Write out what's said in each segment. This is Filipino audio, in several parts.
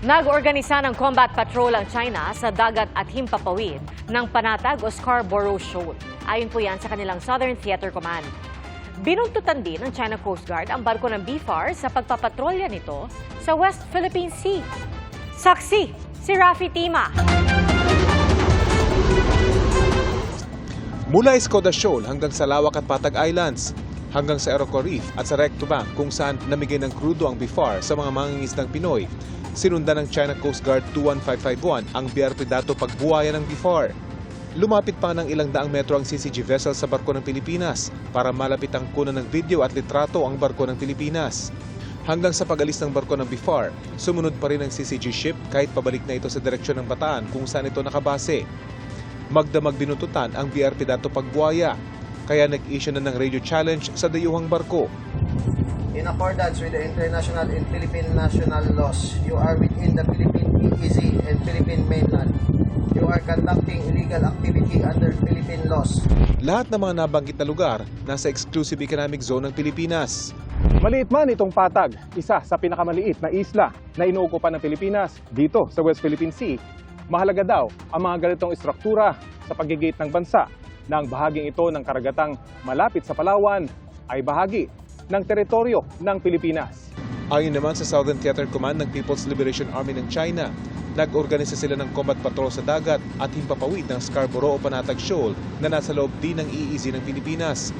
Nag-organisa ng combat patrol ang China sa dagat at himpapawid ng Panatag o Scarborough Shoal. Ayon po yan sa kanilang Southern Theater Command. Binuntutan din ng China Coast Guard ang barko ng BFAR sa pagpapatrolya nito sa West Philippine Sea. Saksi, si Rafi Tima. Mula Escoda Shoal hanggang sa Lawak at Patag Islands, hanggang sa Aroco Reef at sa Recto Bank kung saan namigay ng krudo ang BFAR sa mga mangingisdang Pinoy, sinundan ng China Coast Guard 21551 ang BRP Dato pagbuwaya ng BFAR. Lumapit pa ng ilang daang metro ang CCG vessel sa barko ng Pilipinas para malapit ang kunan ng video at litrato ang barko ng Pilipinas. Hanggang sa pag-alis ng barko ng BFAR, sumunod pa rin ang CCG ship kahit pabalik na ito sa direksyon ng Bataan kung saan ito nakabase. Magdamag binuntutan ang BRP Dato pagbuwaya, kaya nag-issue na ng radio challenge sa dayuhang barko. In accordance with the international and Philippine national laws, you are within the Philippine EEZ and Philippine mainland. You are conducting illegal activity under Philippine laws. Lahat ng mga nabanggit na lugar nasa exclusive economic zone ng Pilipinas. Maliit man itong Patag, isa sa pinakamaliit na isla na inuukupan ng Pilipinas dito sa West Philippine Sea. Mahalaga daw ang mga ganitong istruktura sa paggigate ng bansa na ang bahaging ito ng karagatang malapit sa Palawan ay bahagi ng teritoryo ng Pilipinas. Ayon naman sa Southern Theater Command ng People's Liberation Army ng China, nag-organisa sila ng combat patrol sa dagat at himpapawid ng Scarborough o Panatag Shoal na nasa loob din ng EEZ ng Pilipinas.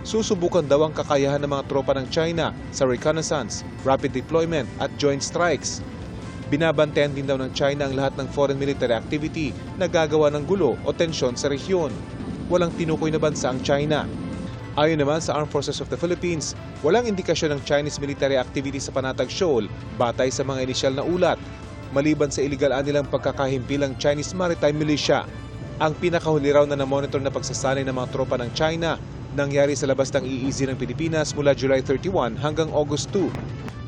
Susubukan daw ang kakayahan ng mga tropa ng China sa reconnaissance, rapid deployment at joint strikes. Binabantayan din daw ng China ang lahat ng foreign military activity na gagawa ng gulo o tensyon sa rehiyon. Walang tinukoy na bansa ang China. Ayon naman sa Armed Forces of the Philippines, walang indikasyon ng Chinese military activity sa Panatag Shoal batay sa mga inisyal na ulat, maliban sa iligal nilang pagkakahimpilang Chinese Maritime Militia. Ang pinakahuli raw na namonitor na pagsasanay ng mga tropa ng China nangyari sa labas ng EEZ ng Pilipinas mula July 31 hanggang August 2.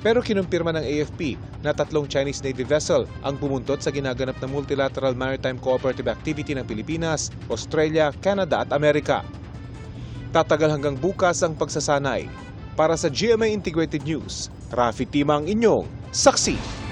Pero kinumpirma ng AFP na 3 Chinese Navy vessel ang pumuntot sa ginaganap na multilateral maritime cooperative activity ng Pilipinas, Australia, Canada at Amerika. Tatagal hanggang bukas ang pagsasanay. Para sa GMA Integrated News, Rafi Tima ang inyong saksi.